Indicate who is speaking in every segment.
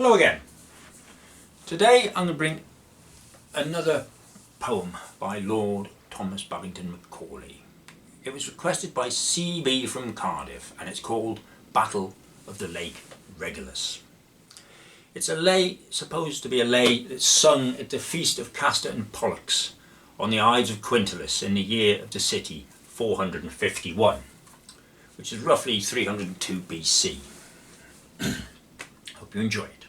Speaker 1: Hello again. Today I'm going to bring another poem by Lord Thomas Babington Macauley. It was requested by CB from Cardiff and it's called Battle of the Lake Regillus. It's a lay, supposed to be a lay that's sung at the feast of Castor and Pollux on the Ides of Quintilis in the year of the city 451, which is roughly 302 BC. Hope you enjoy it.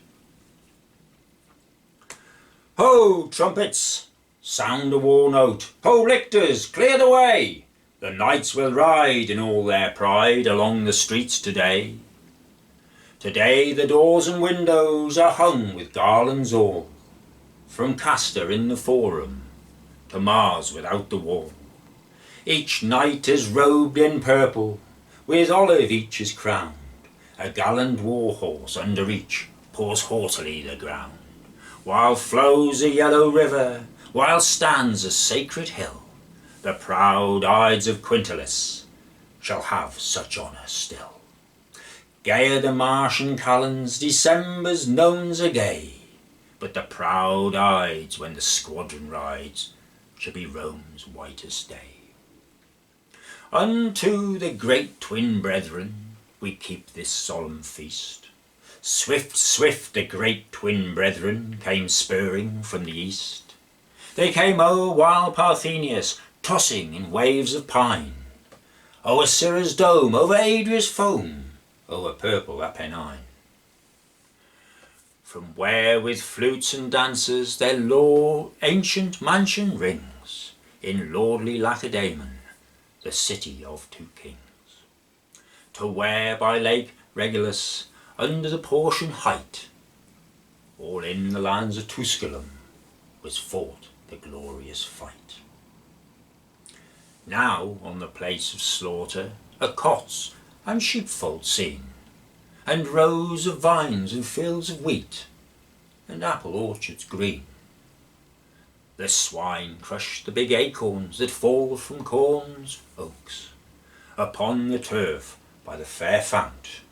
Speaker 1: Ho, trumpets, sound a war note. Ho, lictors, clear the way. The knights will ride in all their pride along the streets today. Today the doors and windows are hung with garlands all, from Castor in the forum to Mars without the wall. Each knight is robed in purple, with olive each is crowned. A gallant war horse under each paws haughtily the ground. While flows a yellow river, while stands a sacred hill, the proud Ides of Quintilis shall have such honour still. Gayer the Martian calends, December's nones are gay, but the proud Ides, when the squadron rides, shall be Rome's whitest day. Unto the great twin brethren we keep this solemn feast. Swift, swift the great twin brethren came spurring from the east. They came o'er wild Parthenius, tossing in waves of pine, o'er Cirrha's dome, over Adria's foam, o'er purple Apennine. From where with flutes and dancers their ancient mansion rings, in lordly Lacedaemon, the city of two kings. To where by Lake Regillus, under the Portian height, all in the lands of Tusculum, was fought the glorious fight. Now on the place of slaughter are cots and sheepfold seen, and rows of vines and fields of wheat, and apple orchards green. The swine crush the big acorns that fall from corn's oaks. Upon the turf by the fair fount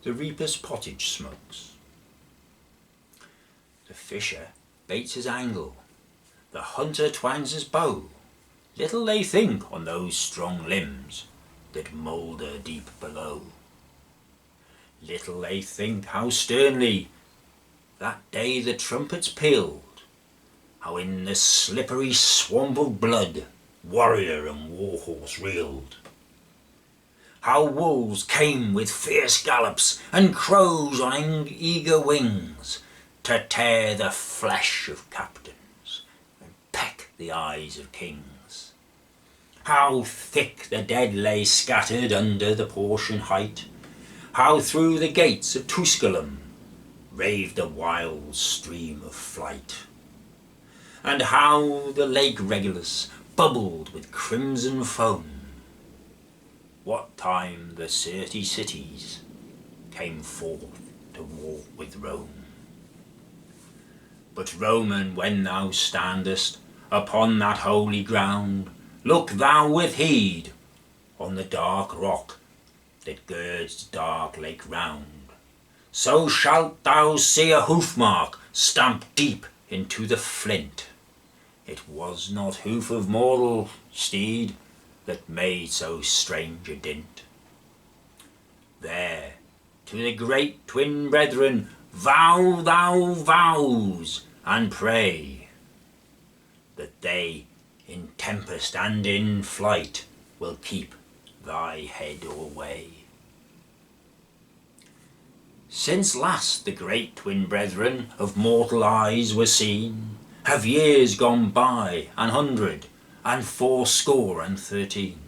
Speaker 1: the reaper's pottage smokes. The fisher baits his angle, the hunter twangs his bow. Little they think on those strong limbs that moulder deep below. Little they think how sternly that day the trumpets pealed, how in the slippery swamp of blood warrior and warhorse reeled. How wolves came with fierce gallops and crows on eager wings to tear the flesh of captains and peck the eyes of kings. How thick the dead lay scattered under the Portian height, how through the gates of Tusculum raved a wild stream of flight, and how the Lake Regillus bubbled with crimson foam, what time the 30 cities came forth to war with Rome. But Roman, when thou standest upon that holy ground, look thou with heed on the dark rock that girds the dark lake round. So shalt thou see a hoof mark stamped deep into the flint. It was not hoof of mortal steed that made so strange a dint. There to the great twin brethren vow thou vows and pray, that they in tempest and in flight will keep thy head away. Since last the great twin brethren of mortal eyes were seen, have years gone by 100 and 13.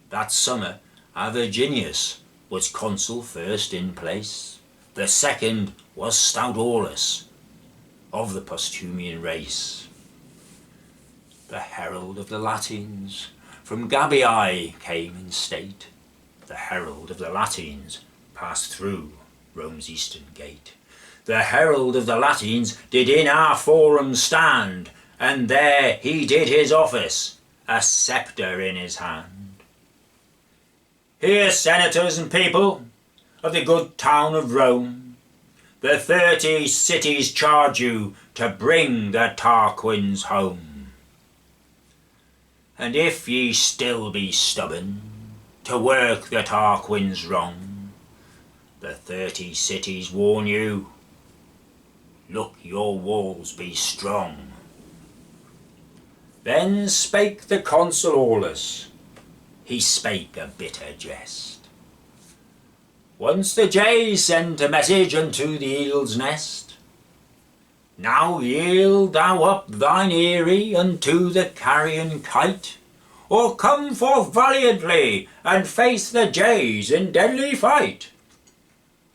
Speaker 1: That summer our Virginius was consul first in place, the second was stout Aulus of the Postumian race. The herald of the Latins from Gabii came in state, the herald of the Latins passed through Rome's eastern gate. The herald of the Latins did in our forum stand, and there he did his office, a sceptre in his hand. Hear, senators and people of the good town of Rome, The 30 cities charge you to bring the Tarquins home. And if ye still be stubborn to work the Tarquins wrong, the 30 cities warn you, look your walls be strong. Then spake the consul Aulus, he spake a bitter jest. Once the jay sent a message unto the eagle's nest. Now yield thou up thine eyrie unto the carrion kite, or come forth valiantly and face the jays in deadly fight.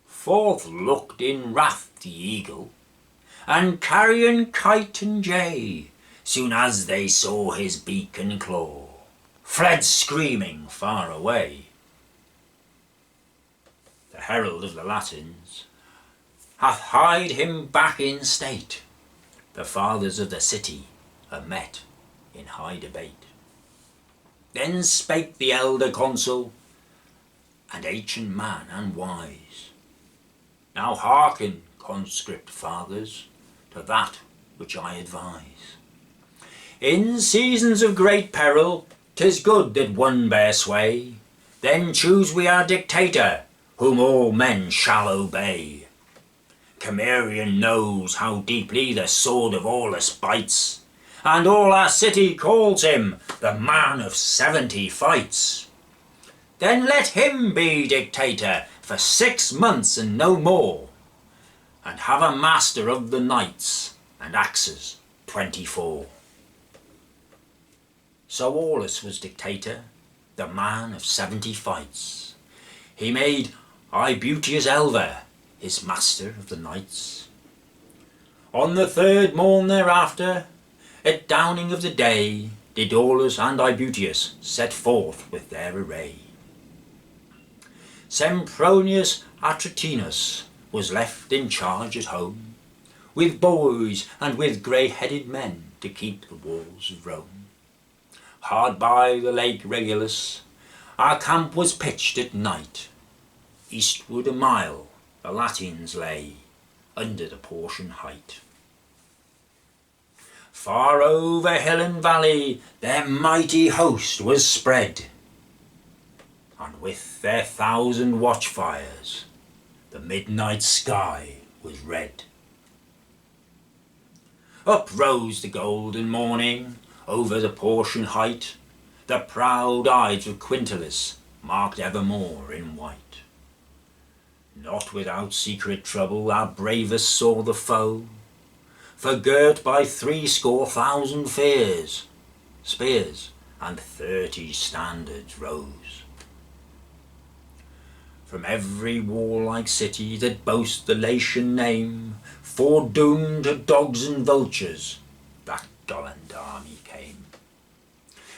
Speaker 1: Forth looked in wrath the eagle, and carrion kite and jay, soon as they saw his beak and claw, fled screaming far away. The herald of the Latins hath hied him back in state. The fathers of the city are met in high debate. Then spake the elder consul, and ancient man and wise, now hearken, conscript fathers, to that which I advise. In seasons of great peril, 'tis good that one bear sway, then choose we our dictator, whom all men shall obey. Camerian knows how deeply the sword of Aulus bites, and all our city calls him the man of 70 fights. Then let him be dictator for 6 months and no more, and have a master of the knights and axes 24. So Aulus was dictator, the man of 70 fights. He made Ibutius Elver his master of the knights. On the 3rd morn thereafter, at dawning of the day, did Aulus and Ibutius set forth with their array. Sempronius Atratinus was left in charge at home, with boys and with grey-headed men to keep the walls of Rome. Hard by the lake Regillus, our camp was pitched at night. Eastward a mile the Latins lay, under the Portian height. Far over hill and valley their mighty host was spread, and with their 1,000 watchfires the midnight sky was red. Up rose the golden morning over the Portian height, the proud eyes of Quintilis marked evermore in white. Not without secret trouble our bravest saw the foe, for girt by 70,000 spears and 30 standards rose. From every warlike city that boasts the Latian name, foredoomed to dogs and vultures, that gallant army came.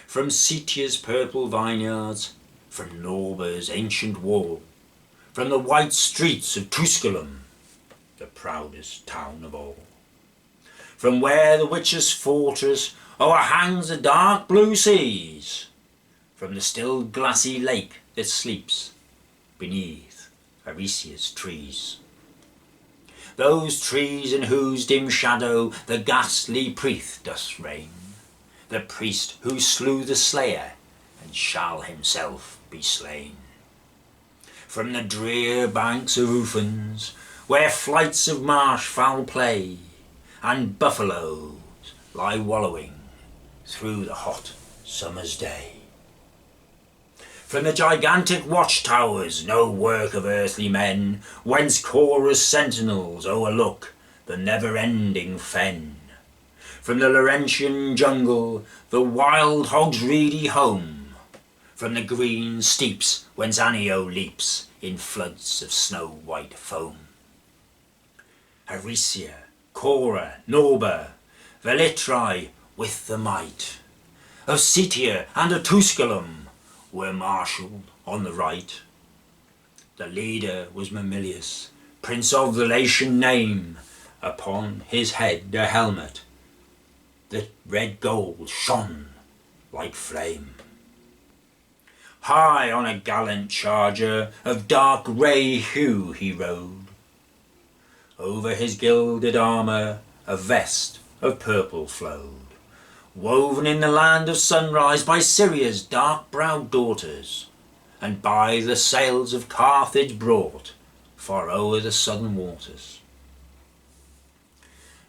Speaker 1: From Sitia's purple vineyards, from Norba's ancient wall, from the white streets of Tusculum, the proudest town of all. From where the witch's fortress o'erhangs the dark blue seas, from the still glassy lake that sleeps beneath Horatius' trees. Those trees in whose dim shadow the ghastly priest doth reign, the priest who slew the slayer and shall himself be slain. From the drear banks of Ufens, where flights of marsh fowl play, and buffaloes lie wallowing through the hot summer's day. From the gigantic watchtowers, no work of earthly men, whence chorus sentinels o'erlook the never-ending fen. From the Laurentian jungle, the wild hog's reedy home, from the green steeps whence Anio leaps in floods of snow-white foam. Aricia, Cora, Norba, Velitri with the might of Sitia and of Tusculum were marshalled on the right. The leader was Mamilius, prince of the Latian name, upon his head a helmet that red gold shone like flame. High on a gallant charger of dark grey hue he rode, Over his gilded armour a vest of purple flowed, woven in the land of sunrise by Syria's dark-browed daughters, and by the sails of Carthage brought far o'er the southern waters.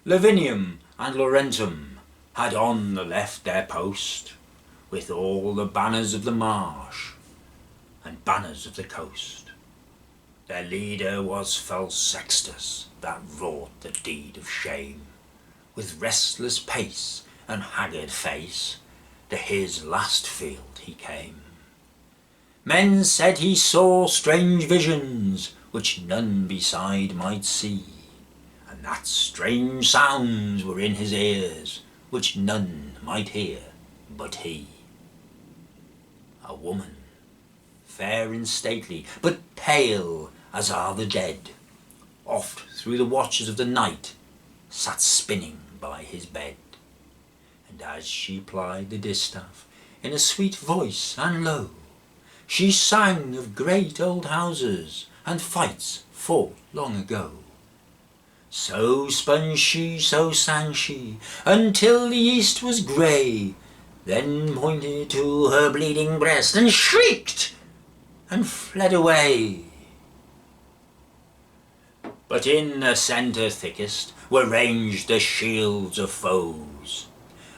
Speaker 1: Lavinium and Laurentum had on the left their post, with all the banners of the marsh and banners of the coast. Their leader was fell Sextus, that wrought the deed of shame. With restless pace and haggard face, to his last field he came. Men said he saw strange visions, which none beside might see, and that strange sounds were in his ears, which none might hear but he. A woman, fair and stately, but pale as are the dead, oft through the watches of the night sat spinning by his bed. And as she plied the distaff in a sweet voice and low, she sang of great old houses and fights fought long ago. So spun she, so sang she, until the east was grey, then pointed to her bleeding breast and shrieked and fled away. But in the centre thickest were ranged the shields of foes,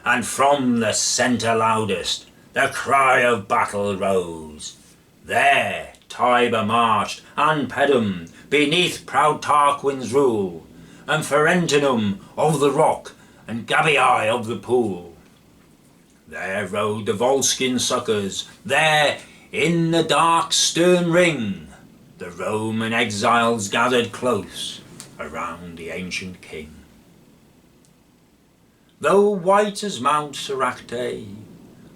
Speaker 1: and from the centre loudest the cry of battle rose. There Tiber marched, and Pedum, beneath proud Tarquin's rule, and Ferentinum of the rock, and Gabii of the pool. There rode the Volscian succours, there in the dark stern ring, the Roman exiles gathered close around the ancient king. Though white as Mount Soracte,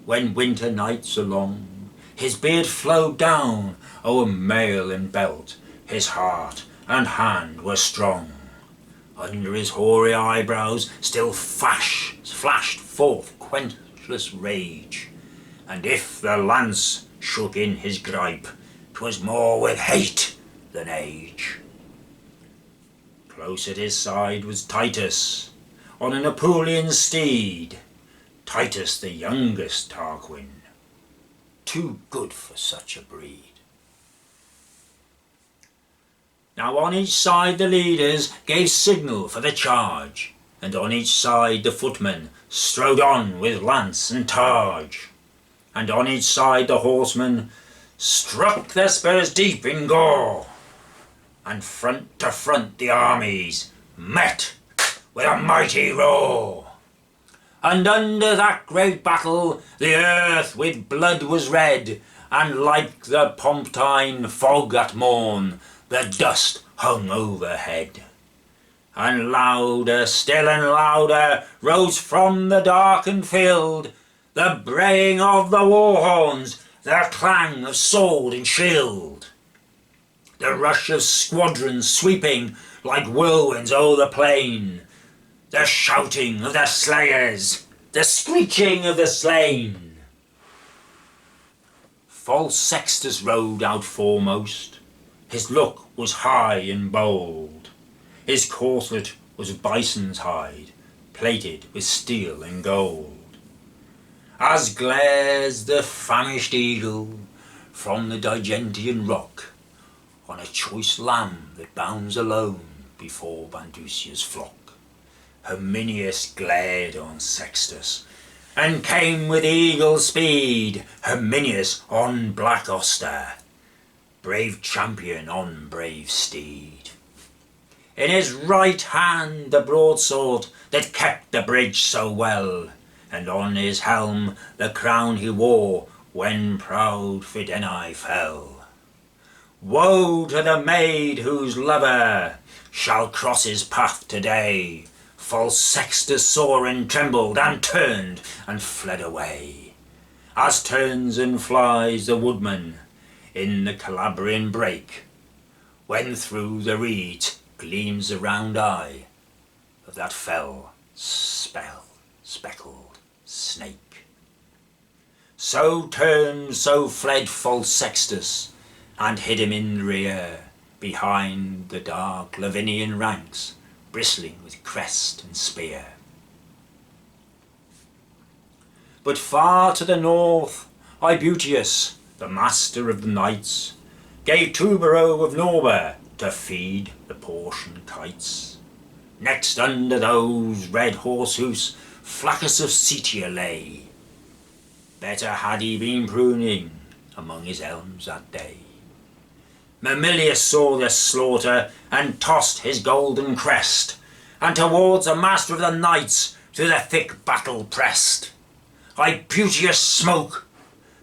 Speaker 1: when winter nights are long, his beard flowed down o'er mail and belt, his heart and hand were strong. Under his hoary eyebrows still flashed forth quenchless rage, and if the lance shook in his gripe, 'twas more with hate than age. Close at his side was Titus, on an Apulian steed, Titus the youngest Tarquin, too good for such a breed. Now on each side the leaders gave signal for the charge, and on each side the footmen strode on with lance and targe, and on each side the horsemen struck their spurs deep in gore, and front to front the armies met with a mighty roar. And under that great battle the earth with blood was red, and like the Pomptine fog at morn the dust hung overhead. And louder, still and louder, rose from the darkened field the braying of the war horns, the clang of sword and shield, the rush of squadrons sweeping like whirlwinds o'er the plain, the shouting of the slayers, the screeching of the slain. False Sextus rode out foremost, his look was high and bold, his corselet was of bison's hide, plated with steel and gold. As glares the famished eagle from the Digentian rock on a choice lamb that bounds alone before Bandusia's flock, Herminius glared on Sextus, and came with eagle speed, Herminius on black Auster, brave champion on brave steed. In his right hand the broadsword that kept the bridge so well, and on his helm the crown he wore when proud Fidenae fell. Woe to the maid whose lover shall cross his path today. False Sextus saw and trembled, and turned and fled away, as turns and flies the woodman in the Calabrian brake, when through the reeds gleams the round eye of that fell speckled snake. So turned, so fled false Sextus, and hid him in the rear, behind the dark Lavinian ranks, bristling with crest and spear. But far to the north, Ibutius, the master of the knights, gave Tubero of Norba to feed the Portian kites. Next under those red Horatius, Flaccus of Setia lay. Better had he been pruning among his elms that day. Mamilius saw the slaughter, and tossed his golden crest, and towards the master of the knights through the thick battle pressed. Ibutius smoke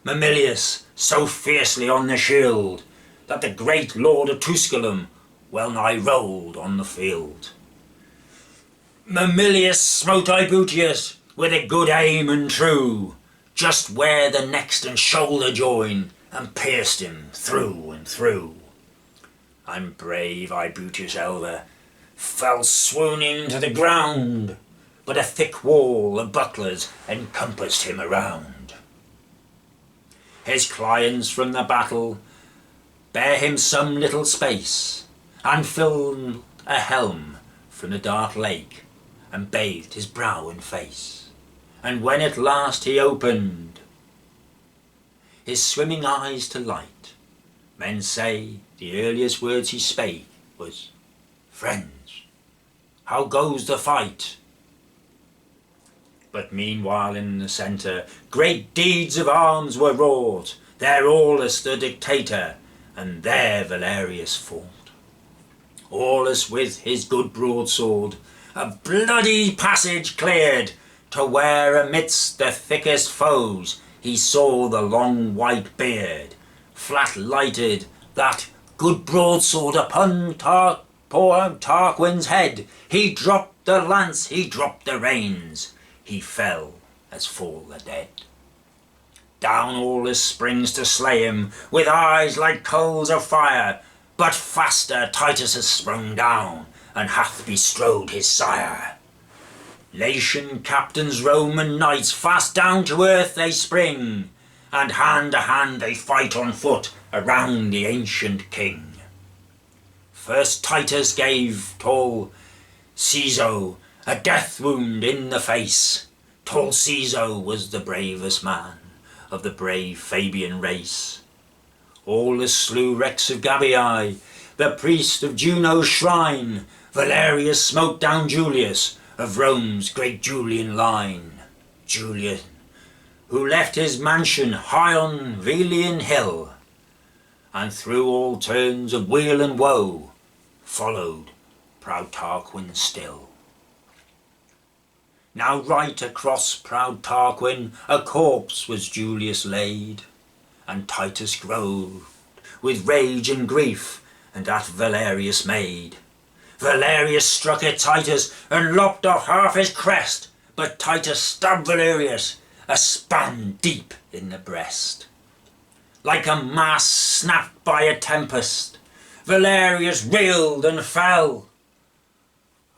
Speaker 1: Mamilius so fiercely on the shield, that the great lord of Tusculum well nigh rolled on the field. Mamilius smote Ibutius with a good aim and true, just where the next and shoulder join, and pierced him through and through. And brave Ibutius elder fell swooning to the ground, but a thick wall of bucklers encompassed him around. His clients from the battle bare him some little space, and filled a helm from the dark lake, and bathed his brow and face. And when at last he opened his swimming eyes to light, men say the earliest words he spake was, "Friends, how goes the fight?" But meanwhile in the centre great deeds of arms were wrought. There Aulus the dictator, and there Valerius fought. Aulus with his good broadsword a bloody passage cleared, to where amidst the thickest foes he saw the long white beard. Flat lighted that good broadsword upon poor Tarquin's head. He dropped the lance, he dropped the reins, he fell as fall the dead. Down Aulus springs to slay him, with eyes like coals of fire, but faster Titus has sprung down, and hath bestrode his sire. Latian captains, Roman knights, fast down to earth they spring, and hand to hand they fight on foot around the ancient king. First Titus gave tall Caeso a death wound in the face. Tall Caeso was the bravest man of the brave Fabian race. Aulus slew Rex of Gabii, the priest of Juno's shrine. Valerius smote down Julius of Rome's great Julian line. Julian, who left his mansion high on Velian hill, and through all turns of weal and woe followed proud Tarquin still. Now right across proud Tarquin a corpse was Julius laid, and Titus groaned with rage and grief, and at Valerius made. Valerius struck at Titus and lopped off half his crest, but Titus stabbed Valerius a span deep in the breast. Like a mast snapped by a tempest, Valerius reeled and fell.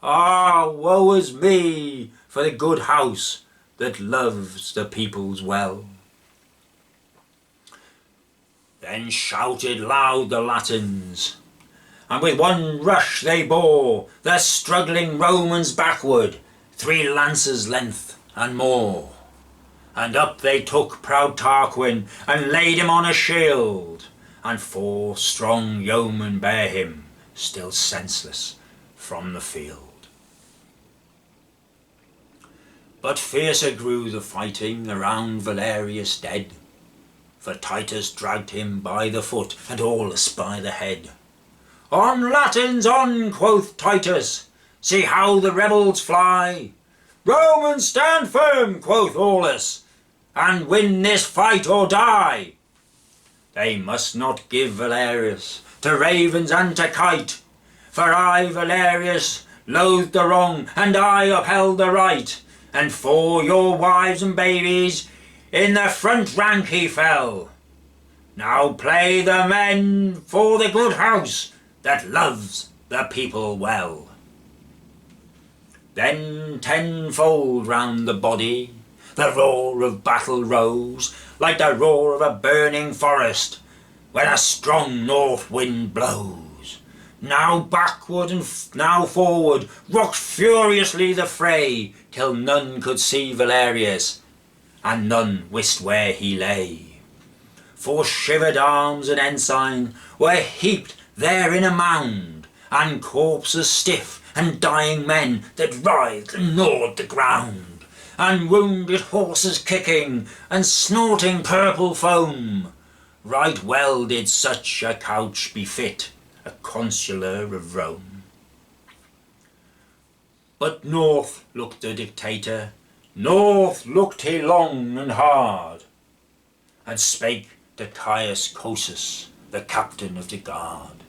Speaker 1: Ah, woe is me for the good house that loves the peoples well. Then shouted loud the Latins, and with one rush they bore the struggling Romans backward, 3 lances' length and more. And up they took proud Tarquin, and laid him on a shield, and 4 strong yeomen bare him, still senseless, from the field. But fiercer grew the fighting around Valerius dead, for Titus dragged him by the foot, and Aulus by the head. "On, Latins, on," quoth Titus, "see how the rebels fly." "Romans, stand firm," quoth Aulus, "and win this fight or die." They must not give Valerius to ravens and to kite, for I, Valerius, loathed the wrong, and I upheld the right. And for your wives and babies in the front rank he fell. Now play the men for the good house that loves the people well. Then tenfold round the body the roar of battle rose, like the roar of a burning forest when a strong north wind blows. Now backward and now forward, rocked furiously the fray, till none could see Valerius, and none wist where he lay. For shivered arms and ensign were heaped there in a mound, and corpses stiff, and dying men that writhed and gnawed the ground, and wounded horses kicking, and snorting purple foam. Right well did such a couch befit a consular of Rome. But north looked the dictator, north looked he long and hard, and spake to Caius Cosus, the captain of the guard.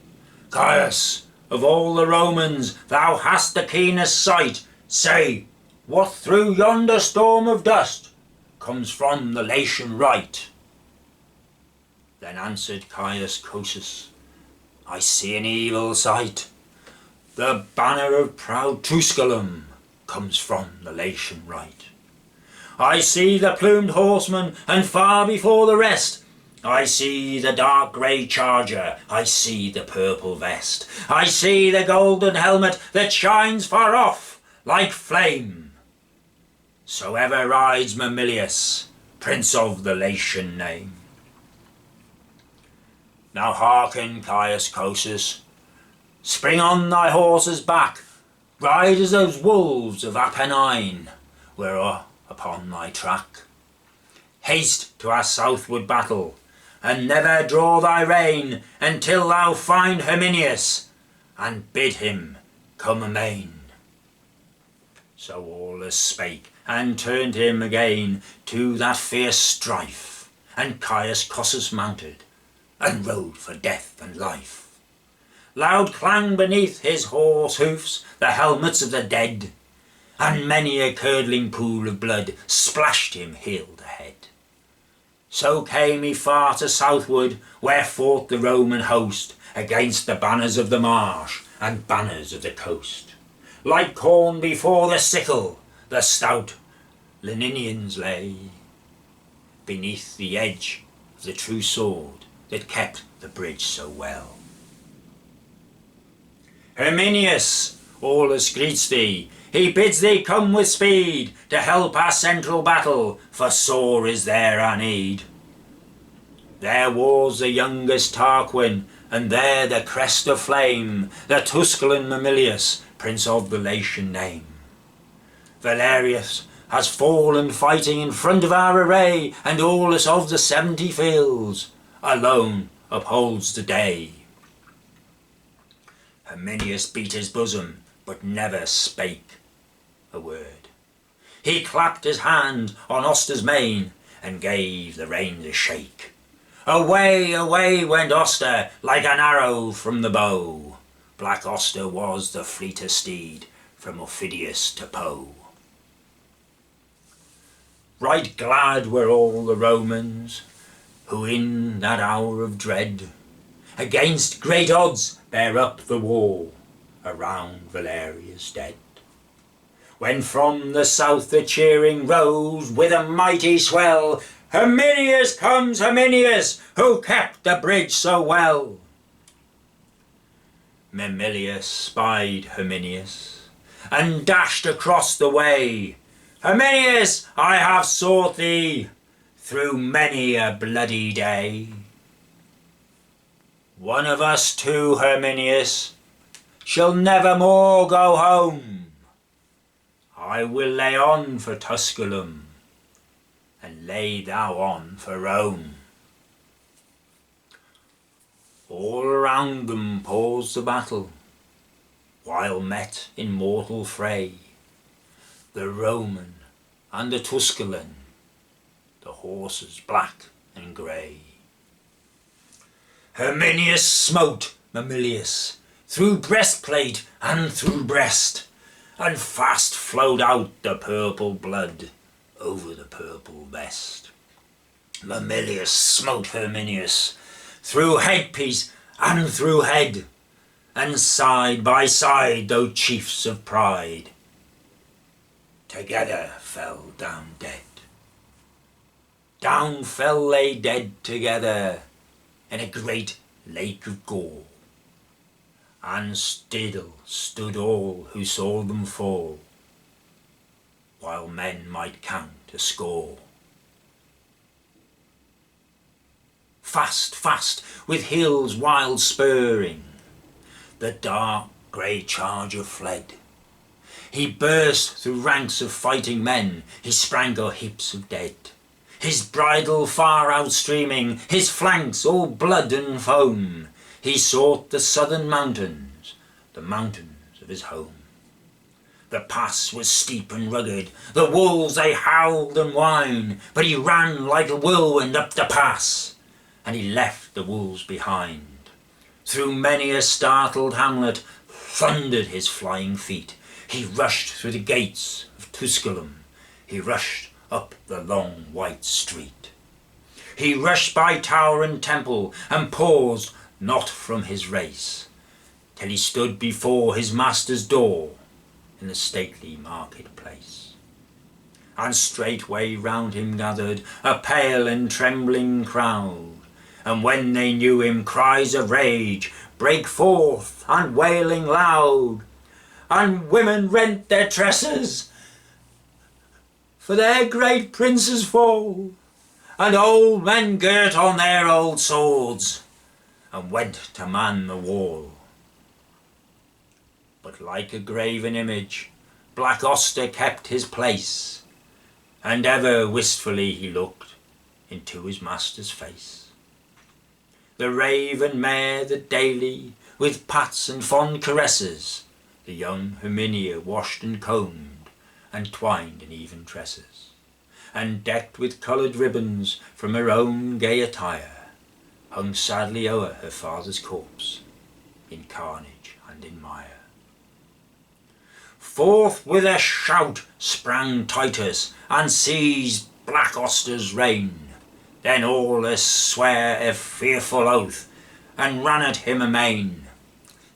Speaker 1: Caius, of all the Romans thou hast the keenest sight. Say, what through yonder storm of dust comes from the Latian right? Then answered Caius Cosus, I see an evil sight. The banner of proud Tusculum comes from the Latian right. I see the plumed horseman, and far before the rest, I see the dark grey charger, I see the purple vest, I see the golden helmet that shines far off like flame. So ever rides Mamilius, prince of the Latian name. Now hearken, Caius Cosus, spring on thy horse's back, ride as those wolves of Apennine were upon thy track. Haste to our southward battle, and never draw thy rein until thou find Herminius, and bid him come amain. So Aulus spake, and turned him again to that fierce strife, and Caius Cosus mounted, and rode for death and life. Loud clang beneath his horse hoofs the helmets of the dead, and many a curdling pool of blood splashed him heel to head. So came he far to southward, where fought the Roman host against the banners of the marsh and banners of the coast. Like corn before the sickle, the stout Leninians lay, beneath the edge of the true sword that kept the bridge so well. Herminius, Aulus greets thee, he bids thee come with speed to help our central battle, for sore is there our need. There was the youngest Tarquin, and there the crest of flame, the Tusculan Mamilius, prince of the Latian name. Valerius has fallen fighting in front of our array, and Aulus of the 70 fields alone upholds the day. Herminius beat his bosom, but never spake a word. He clapped his hand on Auster's mane, and gave the reins a shake. Away, away went Auster, like an arrow from the bow. Black Auster was the fleetest steed, from Ophidius to Po. Right glad were all the Romans, who in that hour of dread, against great odds bear up the war around Valerius dead. When from the south the cheering rose with a mighty swell, Herminius comes, Herminius, who kept the bridge so well. Mamilius spied Herminius, and dashed across the way. Herminius, I have sought thee through many a bloody day. One of us two, Herminius, shall never more go home. I will lay on for Tusculum, and lay thou on for Rome. All around them paused the battle, while met in mortal fray the Roman and the Tusculan, the horses black and grey. Herminius smote Mamilius through breastplate and through breast, and fast flowed out the purple blood over the purple vest. Mamilius smote Herminius through headpiece and through head, and side by side those chiefs of pride together fell down dead. Down fell they dead together in a great lake of gore, and still stood all who saw them fall, while men might count a score. Fast, fast, with heels wild spurring, the dark grey charger fled. He burst through ranks of fighting men, he sprang o'er heaps of dead. His bridle far outstreaming, his flanks all blood and foam, he sought the southern mountains, the mountains of his home. The pass was steep and rugged, the wolves they howled and whined, but he ran like a whirlwind up the pass, and he left the wolves behind. Through many a startled hamlet thundered his flying feet. He rushed through the gates of Tusculum, he rushed up the long white street. He rushed by tower and temple, and paused not from his race, till he stood before his master's door in the stately market-place. And straightway round him gathered a pale and trembling crowd, and when they knew him, cries of rage brake forth and wailing loud, and women rent their tresses for their great prince's fall, and old men girt on their old swords and went to man the wall. But like a graven image, Black Auster kept his place, and ever wistfully he looked into his master's face. The raven mare that daily, with pats and fond caresses, the young Herminia washed and combed, and twined in even tresses, and decked with coloured ribbons from her own gay attire, hung sadly o'er her father's corpse, in carnage and in mire. Forth with a shout sprang Titus, and seized Black Auster's rein. Then Aulus sware a fearful oath, and ran at him amain.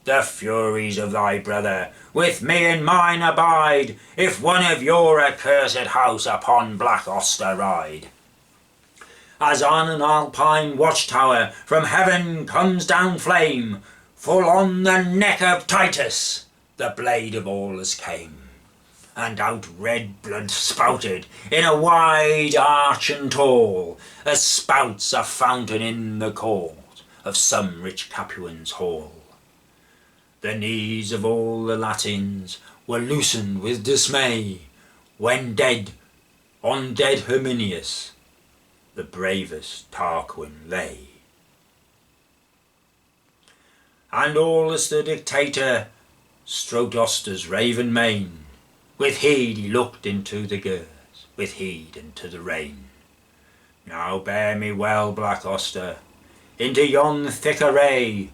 Speaker 1: The furies of thy brother with me and mine abide, if one of your accursed house upon Black Auster ride. As on an Alpine watchtower from heaven comes down flame, full on the neck of Titus the blade of Aulus came, and out red blood spouted in a wide arch and tall, as spouts a fountain in the court of some rich Capuan's hall. The knees of all the Latins were loosened with dismay, when dead on dead Herminius the bravest Tarquin lay. And Aulus the dictator stroked Auster's raven mane, with heed he looked into the girths, with heed into the rein. Now bear me well, Black Auster, into yon thick array,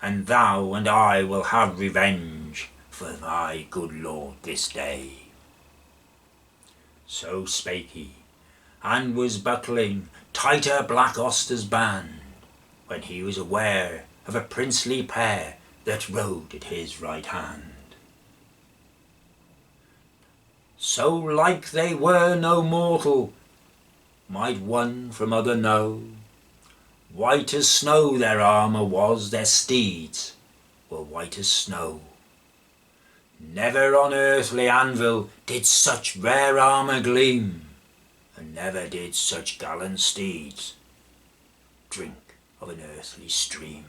Speaker 1: and thou and I will have revenge for thy good lord this day. So spake he, and was buckling tighter Black Auster's band, when he was aware of a princely pair that rode at his right hand. So like they were no mortal, might one from other know. White as snow their armour was, their steeds were white as snow. Never on earthly anvil did such rare armour gleam, and never did such gallant steeds drink of an earthly stream.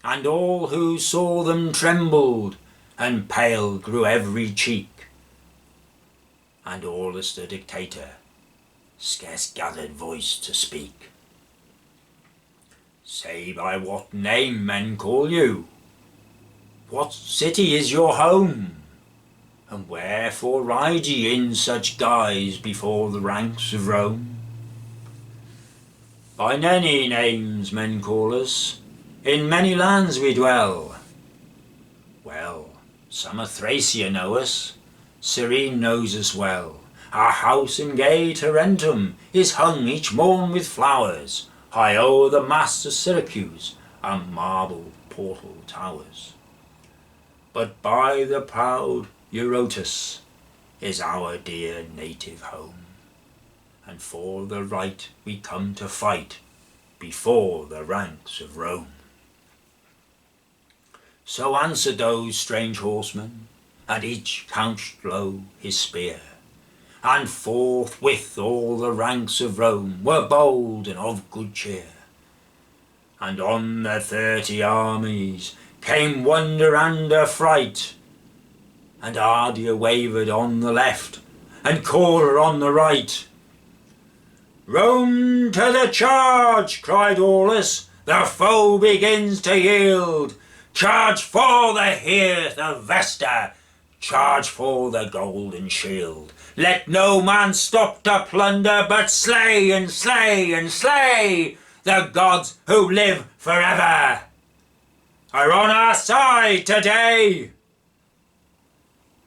Speaker 1: And all who saw them trembled, and pale grew every cheek, and Aulus the dictator scarce gathered voice to speak. Say by what name men call you? What city is your home? And wherefore ride ye in such guise before the ranks of Rome? By many names men call us, in many lands we dwell. Well, some of Thracia know us, Cyrene knows us well. Our house in gay Tarentum is hung each morn with flowers, high o'er the masts of Syracuse and marble portal towers. But by the proud Eurotas is our dear native home, and for the right we come to fight before the ranks of Rome. So answered those strange horsemen, and each couched low his spear. And forthwith all the ranks of Rome were bold and of good cheer. And on the 30 armies came wonder and affright, and Ardea wavered on the left, and Cora on the right. "Rome to the charge!" cried Aulus, "the foe begins to yield. Charge for the hearth of Vesta, charge for the golden shield. Let no man stop to plunder, but slay and slay and slay the gods who live forever are on our side today."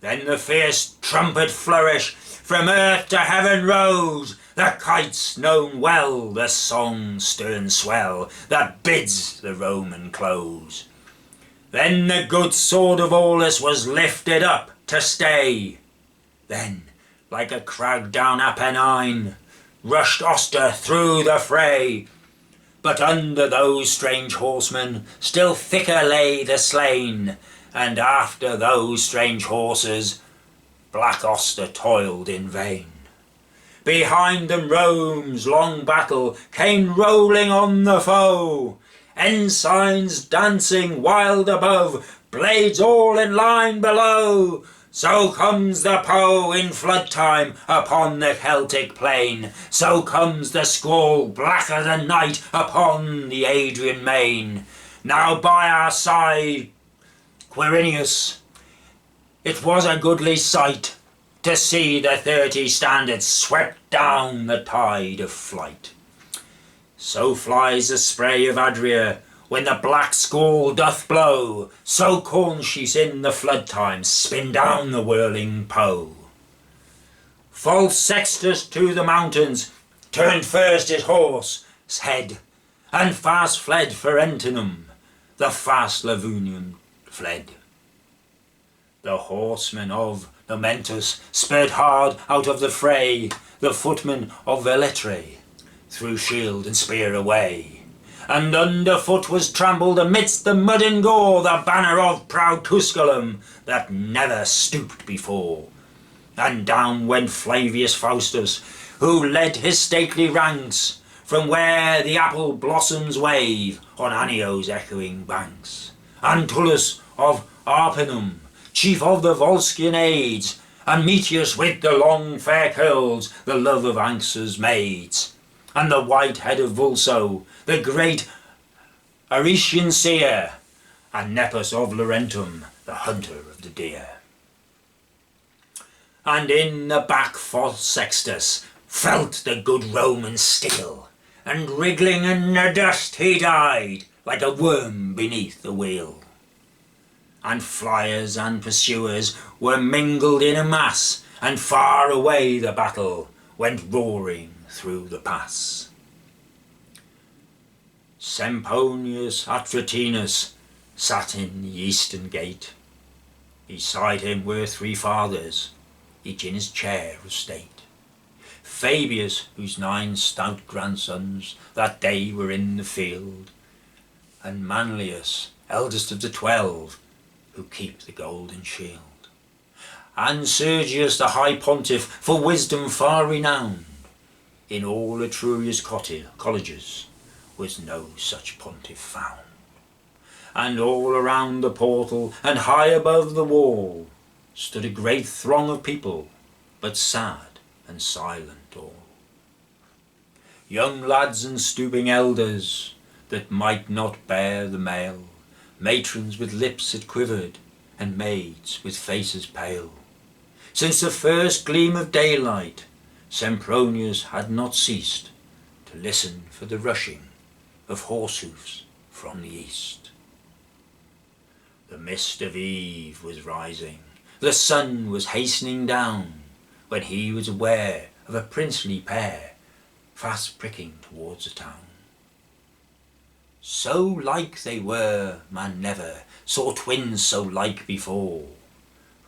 Speaker 1: Then the fierce trumpet flourish from earth to heaven rose, the kites known well, the song's stern swell that bids the Roman close. Then the good sword of Aulus was lifted up to stay. Then, like a crag down Apennine, rushed Auster through the fray. But under those strange horsemen still thicker lay the slain, and after those strange horses black Auster toiled in vain. Behind them Rome's long battle came rolling on the foe, ensigns dancing wild above, blades all in line below. So comes the Po in flood time upon the Celtic plain, so comes the squall blacker than night upon the Adrian main. Now by our side Quirinius, it was a goodly sight to see the 30 standards swept down the tide of flight. So flies the spray of Adria when the black squall doth blow, so corn sheets in the flood time spin down the whirling Po. False Sextus to the mountains turned first his horse's head, and fast fled Ferentinum, the fast Lavunian fled. The horsemen of Nomentus spurred hard out of the fray, the footmen of Velitrae threw shield and spear away. And underfoot was trampled amidst the mud and gore the banner of proud Tusculum that never stooped before. And down went Flavius Faustus, who led his stately ranks from where the apple blossoms wave on Anio's echoing banks. And Tullus of Arpinum, chief of the Volscian aids, and Metius with the long fair curls, the love of Anxur's maids. And the white head of Vulso, the great Aretian seer, and Nepos of Laurentum, the hunter of the deer. And in the back false Sextus felt the good Roman steel, and wriggling in the dust he died, like a worm beneath the wheel. And flyers and pursuers were mingled in a mass, and far away the battle went roaring through the pass. Semponius Atratinus sat in the eastern gate. Beside him were 3 fathers, each in his chair of state. Fabius, whose 9 stout grandsons that day were in the field, and Manlius, eldest of the 12, who keep the golden shield. And Sergius the high pontiff, for wisdom far renowned. In all Etruria's colleges was no such pontiff found. And all around the portal and high above the wall stood a great throng of people, but sad and silent all. Young lads and stooping elders that might not bear the mail, matrons with lips that quivered, and maids with faces pale. Since the first gleam of daylight, Sempronius had not ceased to listen for the rushing of horse hoofs from the east. The mist of eve was rising, the sun was hastening down, when he was aware of a princely pair fast pricking towards the town. So like they were, man never saw twins so like before.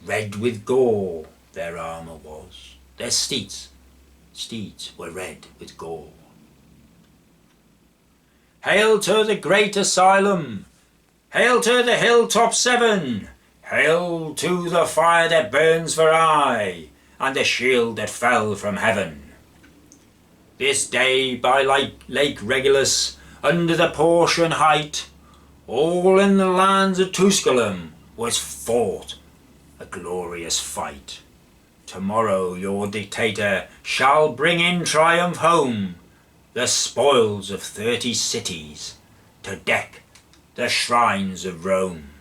Speaker 1: Red with gore their armour was, their steeds were red with gore. Hail to the great asylum, Hail to the hilltop seven! Hail to the fire that burns for aye, and the shield that fell from heaven. This day by Lake Regillus, under the Portian height, all in the lands of Tusculum was fought a glorious fight. Tomorrow your dictator shall bring in triumph home the spoils of 30 cities to deck the shrines of Rome.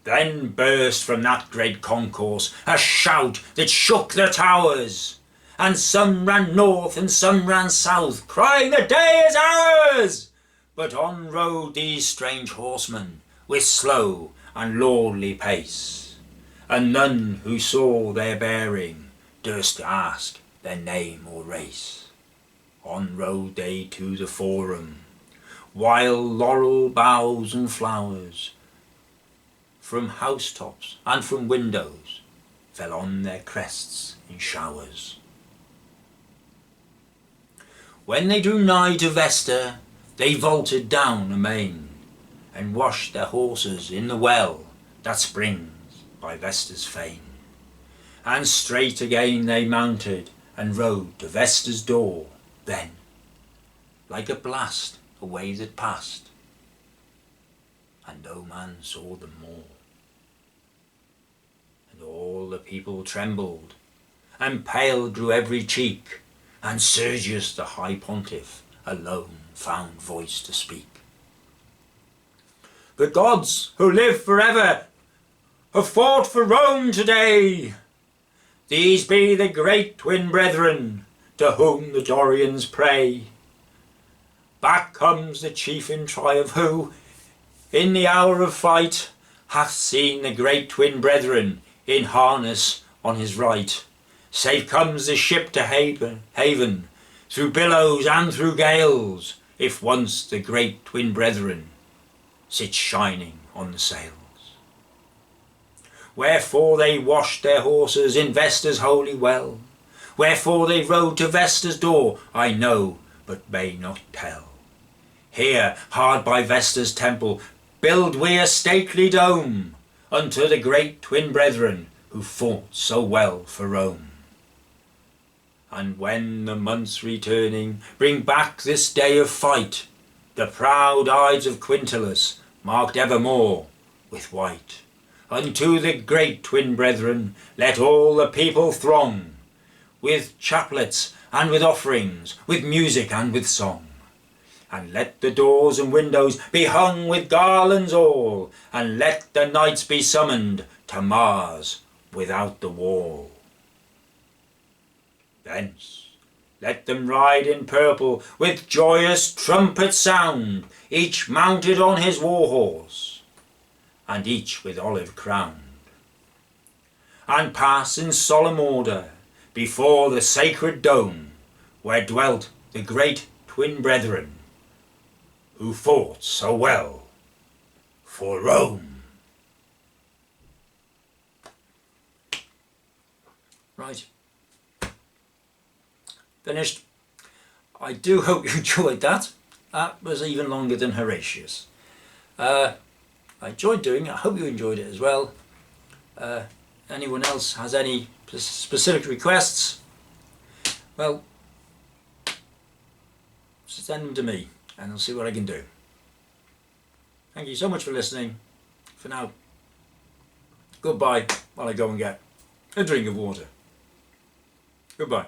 Speaker 1: Then burst from that great concourse a shout that shook the towers, and some ran north and some ran south, crying, "The day is ours!" But on rode these strange horsemen with slow and lordly pace, and none who saw their bearing durst ask their name or race. On rode they to the forum, while laurel boughs and flowers from housetops and from windows fell on their crests in showers. When they drew nigh to Vesta, they vaulted down amain, and washed their horses in the well that springs by Vesta's fane. And straight again they mounted, and rode to Vesta's door. Then, like a blast, away that passed, and no man saw them more. And all the people trembled, and pale grew every cheek, and Sergius the high pontiff alone found voice to speak. The gods who live forever have fought for Rome today. These be the great twin brethren to whom the Dorians pray. Back comes the chief in triumph who, in the hour of fight, hath seen the great twin brethren in harness on his right. Safe comes the ship to haven, through billows and through gales, if once the great twin brethren sit shining on the sails. Wherefore they washed their horses in Vesta's holy well, wherefore they rode to Vesta's door, I know, but may not tell. Here, hard by Vesta's temple, build we a stately dome, unto the great twin brethren who fought so well for Rome. And when the months returning bring back this day of fight, the proud Ides of Quintilis marked evermore with white, unto the great twin brethren let all the people throng, with chaplets and with offerings, with music and with song. And let the doors and windows be hung with garlands all, and let the knights be summoned to Mars without the wall. Thence let them ride in purple with joyous trumpet sound, each mounted on his war horse, and each with olive crowned, and pass in solemn order before the sacred dome, where dwelt the great twin brethren who fought so well for Rome. Right. Finished. I do hope you enjoyed that. That was even longer than Horatius. I enjoyed doing it. I hope you enjoyed it as well. Anyone else has any specific requests? Well, send them to me and I'll see what I can do. Thank you so much for listening. For now, goodbye while I go and get a drink of water. Goodbye.